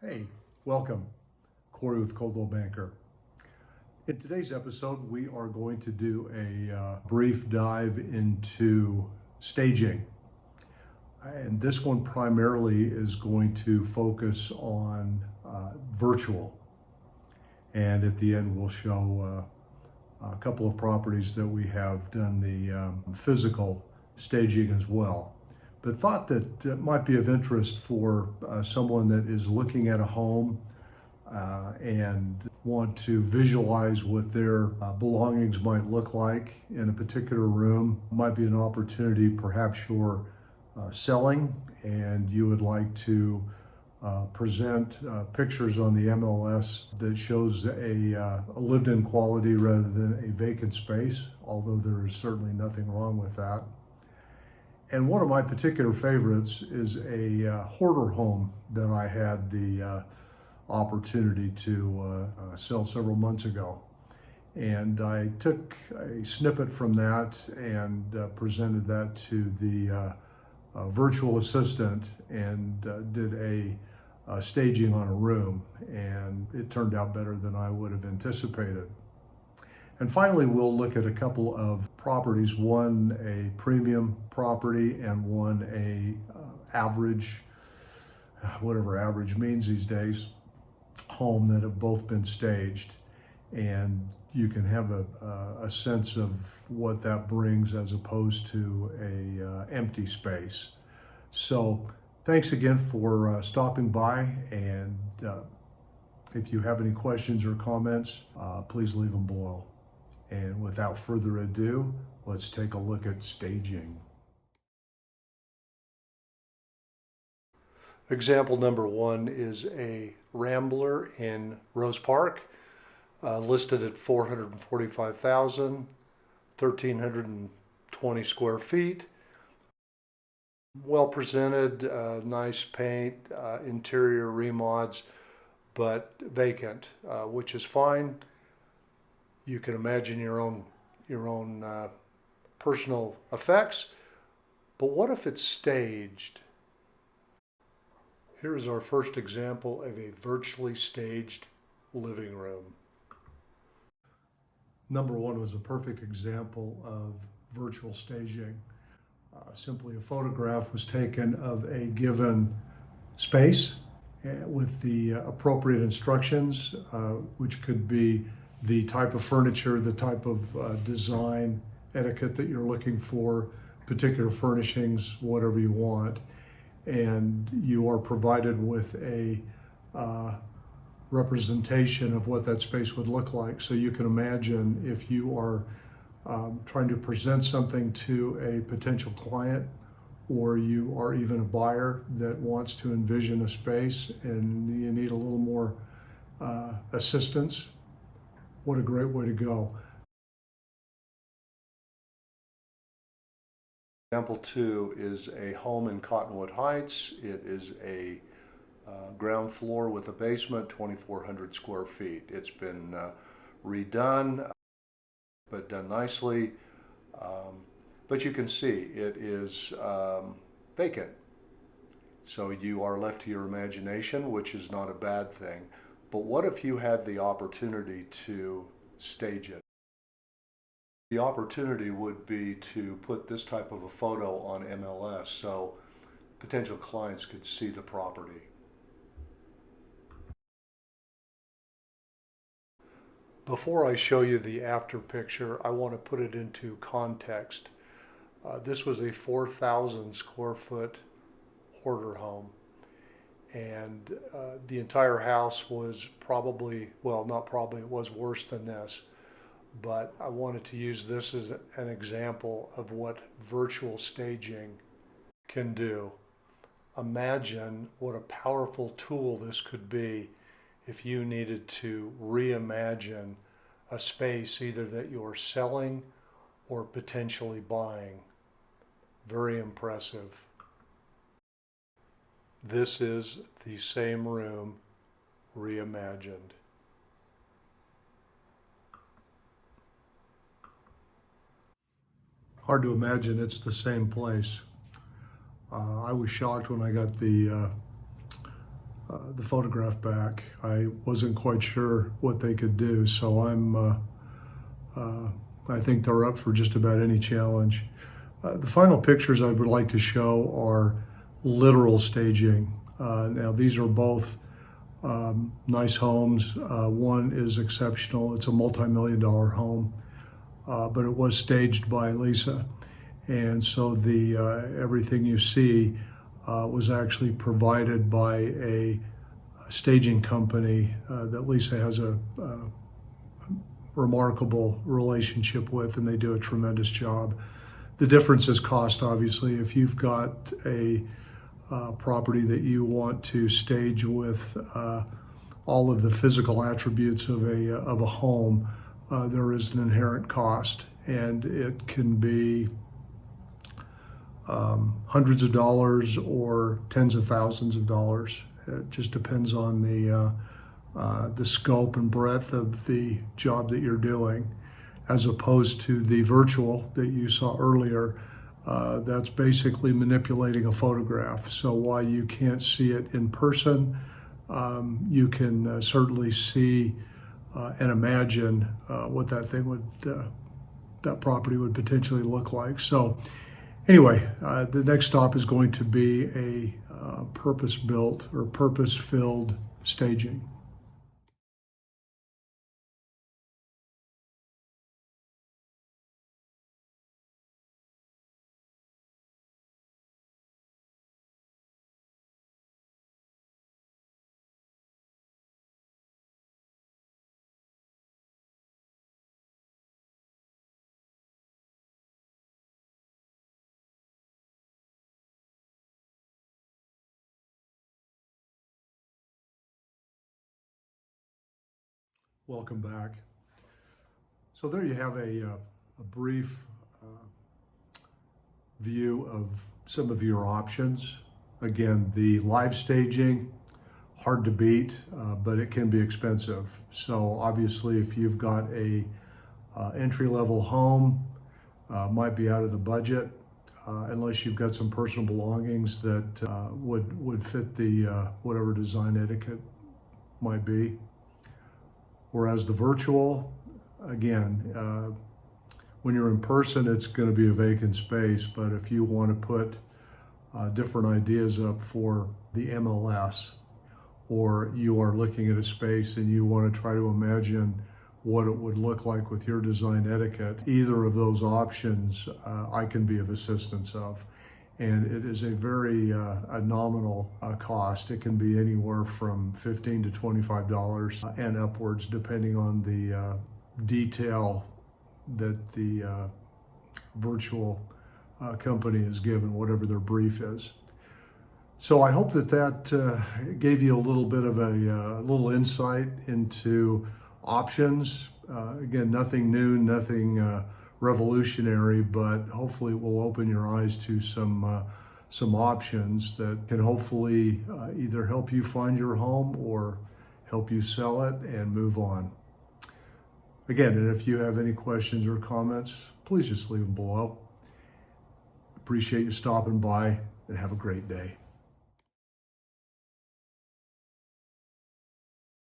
Hey, welcome, Corey with Coldwell Banker. In today's episode, we are going to do a brief dive into staging. And this one primarily is going to focus on virtual. And at the end, we'll show a couple of properties that we have done the physical staging as well. But thought that it might be of interest for someone that is looking at a home and want to visualize what their belongings might look like in a particular room. Might be an opportunity, perhaps you're selling and you would like to present pictures on the MLS that shows a lived-in quality rather than a vacant space, although there is certainly nothing wrong with that. And one of my particular favorites is a hoarder home that I had the opportunity to sell several months ago. And I took a snippet from that and presented that to the virtual assistant and did a staging on a room. And it turned out better than I would have anticipated. And finally, we'll look at a couple of properties, one a premium property and one a average, whatever average means these days, home that have both been staged. And you can have a sense of what that brings as opposed to a empty space. So thanks again for stopping by. And if you have any questions or comments, please leave them below. And without further ado, let's take a look at staging. Example number one is a Rambler in Rose Park, listed at $445,000, 1,320 square feet. Well presented, nice paint, interior remods, but vacant, which is fine. You can imagine your own personal effects, but what if it's staged? Here's our first example of a virtually staged living room. Number one was a perfect example of virtual staging. Simply a photograph was taken of a given space with the appropriate instructions, which could be the type of furniture, the type of design etiquette that you're looking for, particular furnishings, whatever you want. And you are provided with a representation of what that space would look like. So you can imagine if you are trying to present something to a potential client, or you are even a buyer that wants to envision a space and you need a little more assistance. What a great way to go. Example two is a home in Cottonwood Heights. It is a ground floor with a basement, 2,400 square feet. It's been redone, but done nicely. But you can see it is vacant. So you are left to your imagination, which is not a bad thing. But what if you had the opportunity to stage it? The opportunity would be to put this type of a photo on MLS so potential clients could see the property. Before I show you the after picture, I want to put it into context. This was a 4,000 square foot hoarder home. And the entire house was probably, well, not probably, it was worse than this. But I wanted to use this as an example of what virtual staging can do. Imagine what a powerful tool this could be if you needed to reimagine a space either that you're selling or potentially buying. Very impressive. This is the same room reimagined. Hard to imagine it's the same place. I was shocked when I got the the photograph back. I wasn't quite sure what they could do, so I think they're up for just about any challenge. The final pictures I would like to show are literal staging. Now these are both nice homes. One is exceptional. It's a multi-million-dollar home, but it was staged by Lisa. And so the everything you see was actually provided by a staging company that Lisa has a remarkable relationship with, and they do a tremendous job. The difference is cost, obviously. If you've got a property that you want to stage with all of the physical attributes of a home, there is an inherent cost, and it can be hundreds of dollars or tens of thousands of dollars. It just depends on the scope and breadth of the job that you're doing, as opposed to the virtual that you saw earlier. That's basically manipulating a photograph. So while you can't see it in person, you can certainly see and imagine what that thing would, that property would potentially look like. So anyway, the next stop is going to be a purpose-built or purpose-filled staging. Welcome back. So there you have a brief view of some of your options. Again, the live staging, hard to beat, but it can be expensive. So obviously if you've got a entry-level home, might be out of the budget, unless you've got some personal belongings that would fit the whatever design etiquette might be. Whereas the virtual, again, when you're in person, it's going to be a vacant space. But if you want to put different ideas up for the MLS, or you are looking at a space and you want to try to imagine what it would look like with your design etiquette, either of those options I can be of assistance of. And it is a very a nominal cost. It can be anywhere from $15 to $25 and upwards, depending on the detail that the virtual company is given, whatever their brief is. So I hope that gave you a little bit of a little insight into options. Again, nothing new, nothing revolutionary, but hopefully it will open your eyes to some options that can hopefully either help you find your home or help you sell it and move on. Again, and if you have any questions or comments, please just leave them below. Appreciate you stopping by, and have a great day.